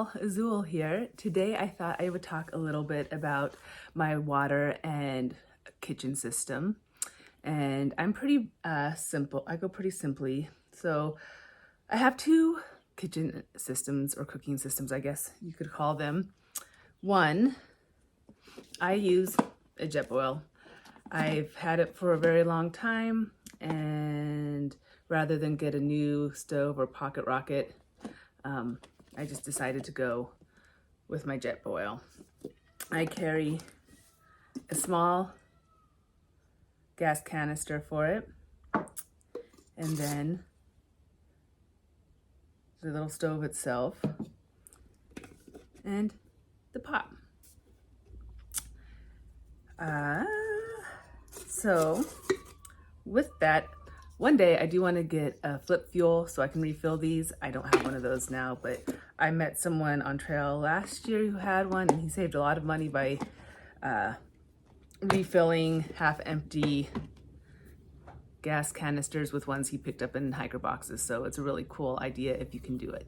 y'all, Azul here. Today I thought I would talk a little bit about my water and kitchen system. And I'm pretty simple. I go pretty simply. So I have two kitchen systems, or cooking systems, I guess you could call them. One, I use a Jetboil. I've had it for a very long time, and rather than get a new stove or pocket rocket, I just decided to go with my Jetboil. I carry a small gas canister for it, and then the little stove itself, and the pot. So with that, one day I do want to get a flip fuel so I can refill these. I don't have one of those now, but I met someone on trail last year who had one, and he saved a lot of money by refilling half empty gas canisters with ones he picked up in hiker boxes. So it's a really cool idea if you can do it.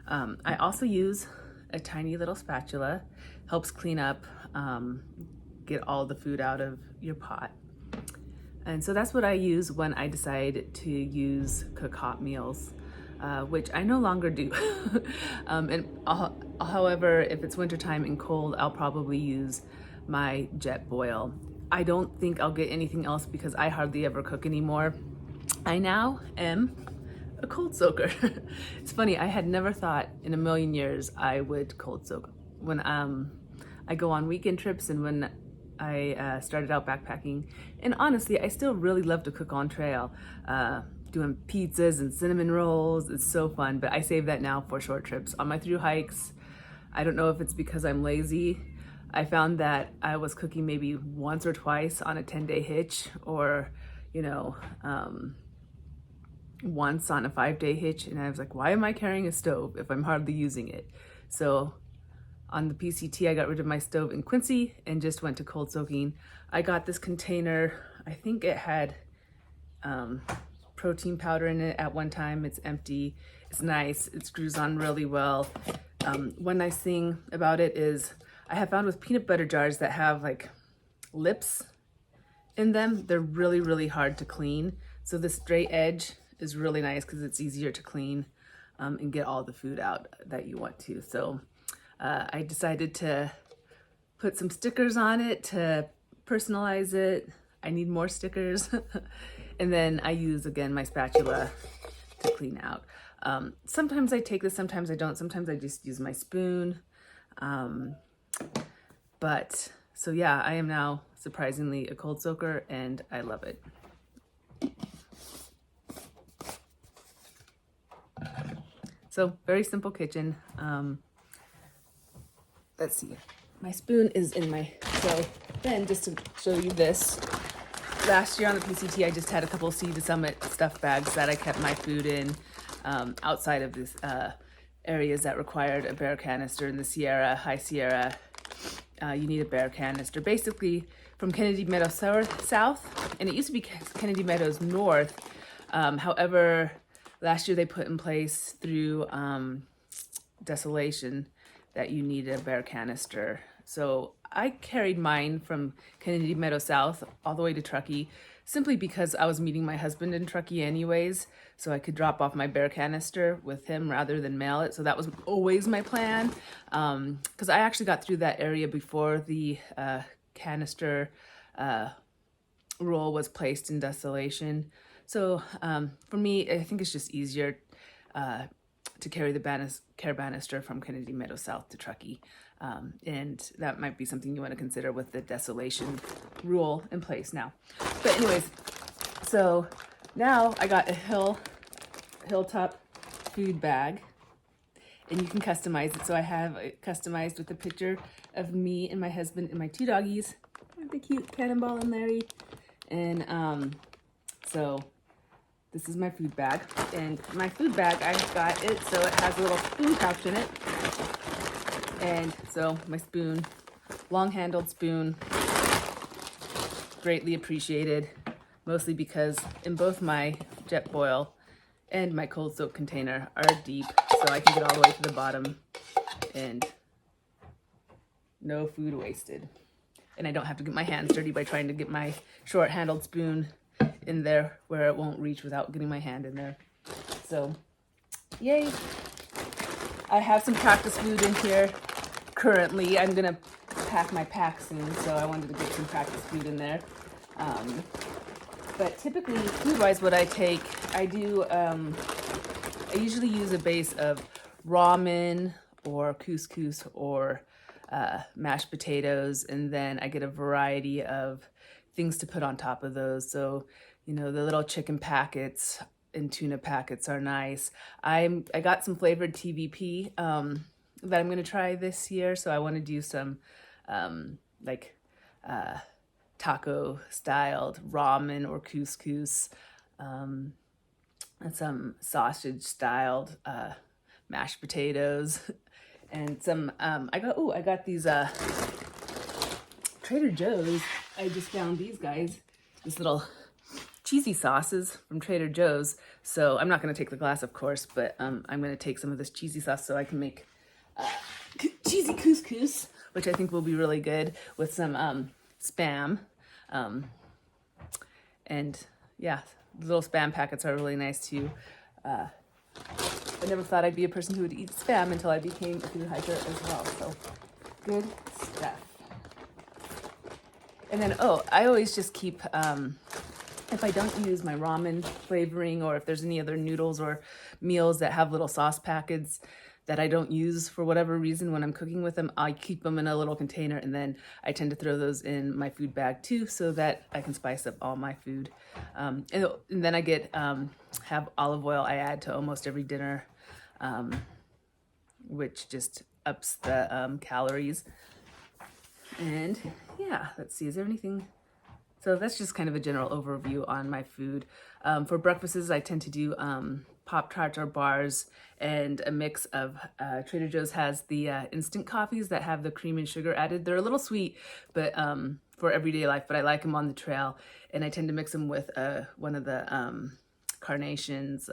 I also use a tiny little spatula. Helps clean up, get all the food out of your pot. And so that's what I use when I decide to cook hot meals, which I no longer do. However, if it's wintertime and cold, I'll probably use my Jetboil. I don't think I'll get anything else because I hardly ever cook anymore. I now am a cold soaker. It's funny, I had never thought in a million years I would cold soak. When I go on weekend trips and when I started out backpacking, and honestly, I still really love to cook on trail, doing pizzas and cinnamon rolls. It's so fun, but I save that now for short trips. On my through hikes, I don't know if it's because I'm lazy. I found that I was cooking maybe once or twice on a 10-day hitch, or, once on a 5-day hitch, and I was like, why am I carrying a stove if I'm hardly using it? So on the PCT, I got rid of my stove in Quincy and just went to cold soaking. I got this container. I think it had protein powder in it at one time. It's empty. It's nice. It screws on really well. One nice thing about it is I have found with peanut butter jars that have like lips in them, they're really, really hard to clean. So the straight edge is really nice because it's easier to clean and get all the food out that you want to. So I decided to put some stickers on it to personalize it. I need more stickers. And then I use, again, my spatula to clean out. Sometimes I take this, sometimes I don't. Sometimes I just use my spoon. So yeah, I am now surprisingly a cold soaker, and I love it. So very simple kitchen. Let's see, my spoon is in my, so then just to show you this, last year on the PCT, I just had a couple of Sea to Summit stuff bags that I kept my food in outside of this areas that required a bare canister. In the Sierra, High Sierra, you need a bare canister. Basically from Kennedy Meadows south, and it used to be Kennedy Meadows north. However, last year they put in place through Desolation that you need a bare canister. So I carried mine from Kennedy Meadows South all the way to Truckee, simply because I was meeting my husband in Truckee anyways, so I could drop off my bare canister with him rather than mail it. So that was always my plan, because I actually got through that area before the canister rule was placed in Desolation. So for me, I think it's just easier to carry the care banister from Kennedy Meadows South to Truckee. And that might be something you want to consider with the Desolation rule in place now. But anyways, so now I got a Hilltop food bag, and you can customize it. So I have it customized with a picture of me and my husband and my two doggies, the cute Cannonball and Larry. And so this is my food bag, and my food bag, I've got it so it has a little spoon pouch in it. And so my spoon, long-handled spoon, greatly appreciated, mostly because in both my Jetboil and my cold soak container are deep, so I can get all the way to the bottom and no food wasted. And I don't have to get my hands dirty by trying to get my short-handled spoon in there where it won't reach without getting my hand in there. So, yay. I have some practice food in here currently. I'm gonna pack my pack soon, so I wanted to get some practice food in there. But typically, food-wise, what I take, I usually use a base of ramen or couscous or mashed potatoes, and then I get a variety of things to put on top of those. So, you know, the little chicken packets and tuna packets are nice. I got some flavored TVP that I'm gonna try this year. So I want to do some taco styled ramen or couscous, and some sausage styled mashed potatoes, and some I got these Trader Joe's. I just found these guys, these little cheesy sauces from Trader Joe's. So I'm not going to take the glass, of course, but I'm going to take some of this cheesy sauce so I can make cheesy couscous, which I think will be really good with some Spam. And yeah, the little Spam packets are really nice too. I never thought I'd be a person who would eat Spam until I became a food hiker as well. So good stuff. And then, I always just keep, if I don't use my ramen flavoring, or if there's any other noodles or meals that have little sauce packets that I don't use for whatever reason when I'm cooking with them, I keep them in a little container, and then I tend to throw those in my food bag too, so that I can spice up all my food. And then I get, have olive oil I add to almost every dinner, which just ups the calories. And yeah, let's see, is there anything? So that's just kind of a general overview on my food. For breakfasts, I tend to do Pop-Tarts or bars, and a mix of, Trader Joe's has the instant coffees that have the cream and sugar added. They're a little sweet, but for everyday life, but I like them on the trail. And I tend to mix them with one of the Carnations,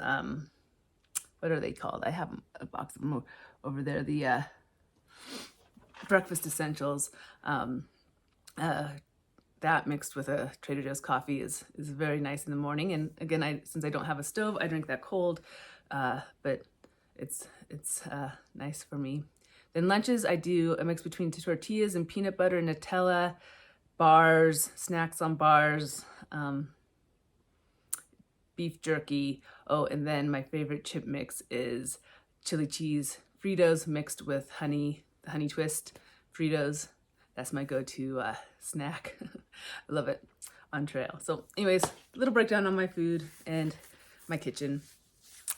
what are they called? I have a box of them over there. The breakfast essentials. That mixed with a Trader Joe's coffee is very nice in the morning. And again, since I don't have a stove, I drink that cold, but it's nice for me. Then lunches, I do a mix between tortillas and peanut butter and Nutella, bars, snacks on bars, beef jerky. Oh, and then my favorite chip mix is chili cheese Fritos mixed with honey twist Fritos. That's my go-to snack. I love it on trail. So anyways, a little breakdown on my food and my kitchen.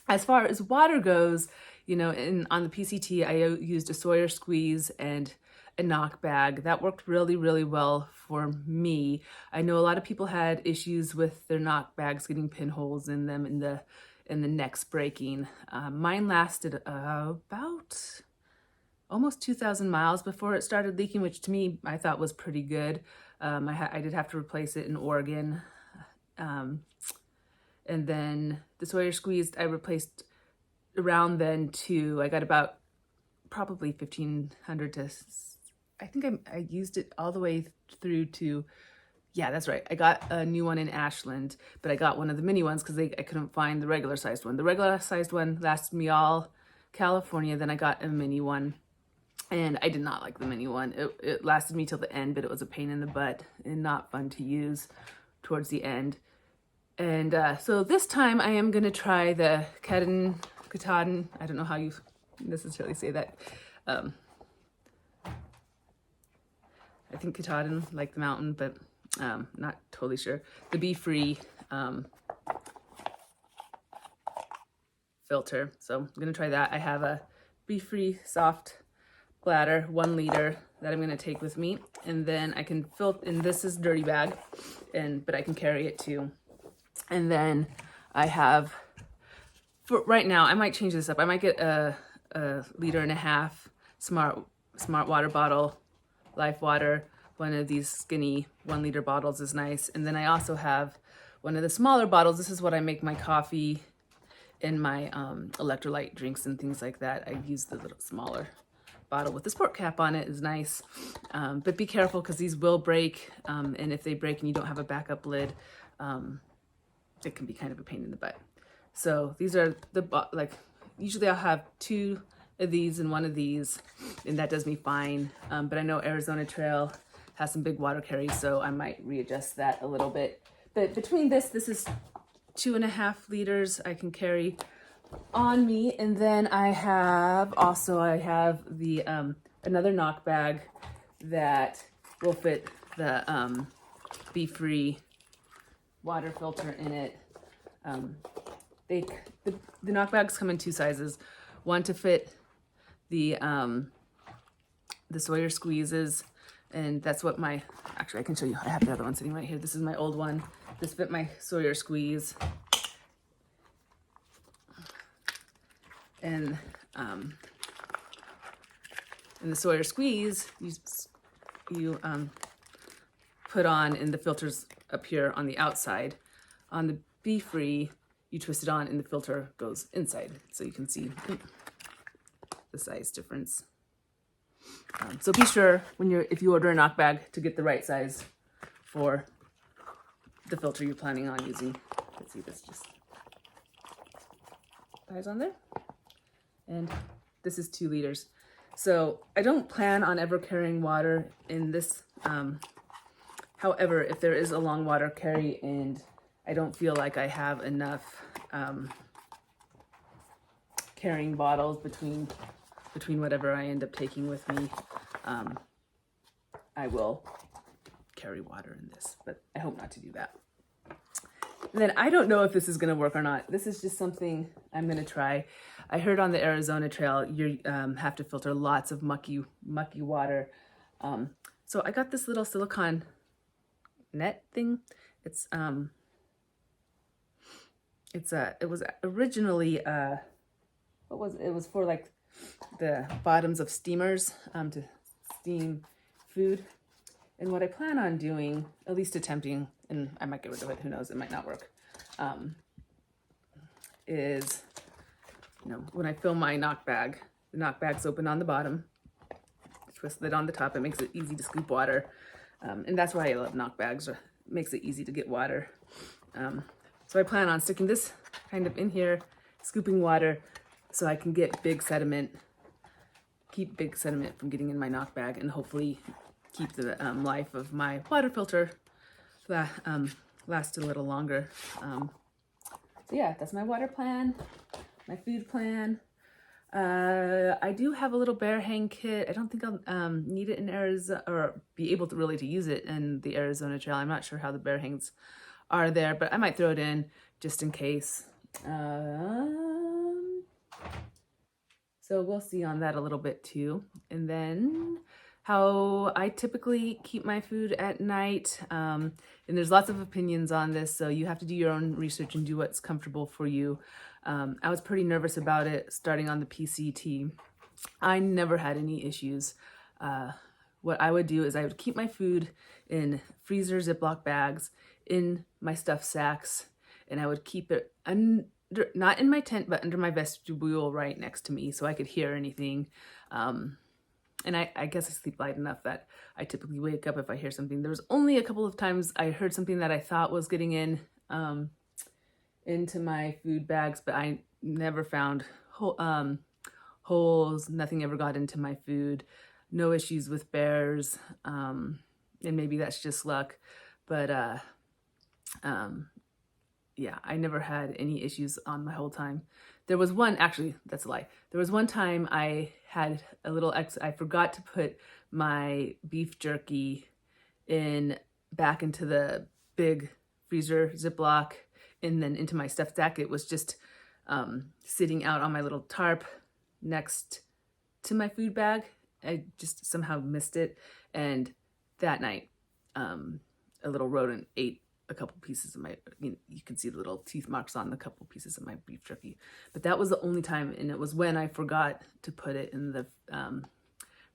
As far as water goes, you know, on the PCT, I used a Sawyer squeeze and a knock bag. That worked really, really well for me. I know a lot of people had issues with their knock bags getting pinholes in them and the necks breaking. Mine lasted about almost 2,000 miles before it started leaking, which to me, I thought was pretty good. I did have to replace it in Oregon. And then the Sawyer squeeze, I replaced around then too. I got about probably 1,500 to, I think I used it all the way through to, yeah, that's right. I got a new one in Ashland, but I got one of the mini ones because I couldn't find the regular sized one. The regular sized one lasted me all California. Then I got a mini one. And I did not like the mini one. It lasted me till the end, but it was a pain in the butt and not fun to use towards the end. And so this time I am going to try the Katahdin. I don't know how you necessarily say that. I think Katahdin, like the mountain, but not totally sure. The BeFree filter. So I'm going to try that. I have a BeFree soft bladder, 1 liter, that I'm going to take with me, and then I can fill, and this is dirty bag, but I can carry it too. And then I have, for right now, I might change this up. I might get a 1.5 liter smart water bottle, Life Water. One of these skinny 1 liter bottles is nice. And then I also have one of the smaller bottles. This is what I make my coffee and my electrolyte drinks and things like that. I use the little smaller bottle with the sport cap on it is nice. But be careful because these will break. And if they break and you don't have a backup lid, it can be kind of a pain in the butt. So these are usually I'll have 2 of these and 1 of these, and that does me fine. But I know Arizona Trail has some big water carry, so I might readjust that a little bit. But between this is 2.5 liters I can carry on me. And then I have the another knock bag that will fit the BeFree water filter in it. The knock bags come in 2 sizes, one to fit the Sawyer squeezes, and that's what actually I can show you. I have the other one sitting right here. This is my old one. This fit my Sawyer squeeze. And in the Sawyer squeeze, you put on, and the filter's up here on the outside. On the BeFree, you twist it on and the filter goes inside. So you can see the size difference. So be sure if you order a knock bag to get the right size for the filter you're planning on using. Let's see, this just ties on there. And this is 2 liters. So I don't plan on ever carrying water in this. However, if there is a long water carry and I don't feel like I have enough carrying bottles between whatever I end up taking with me, I will carry water in this, but I hope not to do that. And then I don't know if this is going to work or not. This is just something I'm going to try. I heard on the Arizona Trail you have to filter lots of mucky water. So I got this little silicone net thing. It was originally it was for like the bottoms of steamers to steam food. And what I plan on doing, at least attempting, and I might get rid of it, who knows, it might not work, is, when I fill my knock bag, the knock bag's open on the bottom, twist it on the top, it makes it easy to scoop water. And that's why I love knock bags, it makes it easy to get water. So I plan on sticking this kind of in here, scooping water, so I can get keep big sediment from getting in my knock bag, and hopefully keep the life of my water filter last a little longer. So yeah, that's my water plan, my food plan. I do have a little bear hang kit. I don't think I'll need it in Arizona, or be able to really to use it in the Arizona Trail. I'm not sure how the bear hangs are there, but I might throw it in just in case. So we'll see on that a little bit too. And then how I typically keep my food at night. And there's lots of opinions on this, so you have to do your own research and do what's comfortable for you. I was pretty nervous about it starting on the PCT. I never had any issues. What I would do is I would keep my food in freezer Ziploc bags in my stuffed sacks, and I would keep it not in my tent, but under my vestibule right next to me so I could hear anything. And I guess I sleep light enough that I typically wake up if I hear something. There was only a couple of times I heard something that I thought was getting into my food bags, but I never found holes. Nothing ever got into my food. No issues with bears. And maybe that's just luck, but yeah, I never had any issues on my whole time. There was one, actually, that's a lie. There was one time I had a little I forgot to put my beef jerky back into the big freezer Ziploc and then into my stuffed sack. It was just sitting out on my little tarp next to my food bag. I just somehow missed it. And that night, a little rodent ate a couple pieces of you can see the little teeth marks on the couple pieces of my beef jerky. But that was the only time, and it was when I forgot to put it in the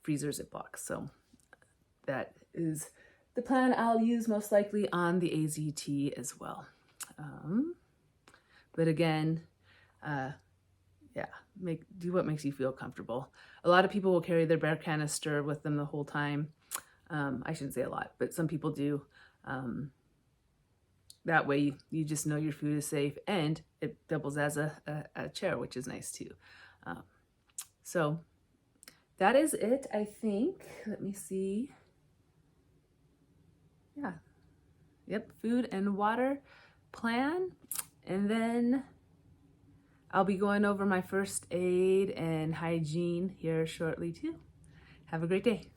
freezer Ziploc. So that is the plan I'll use most likely on the AZT as well. But again, Yeah, do what makes you feel comfortable. A lot of people will carry their bear canister with them the whole time. I shouldn't say a lot, but some people do. That way you just know your food is safe, and it doubles as a chair, which is nice too. So that is it, I think. Let me see. Yeah. Yep, food and water plan. And then I'll be going over my first aid and hygiene here shortly too. Have a great day.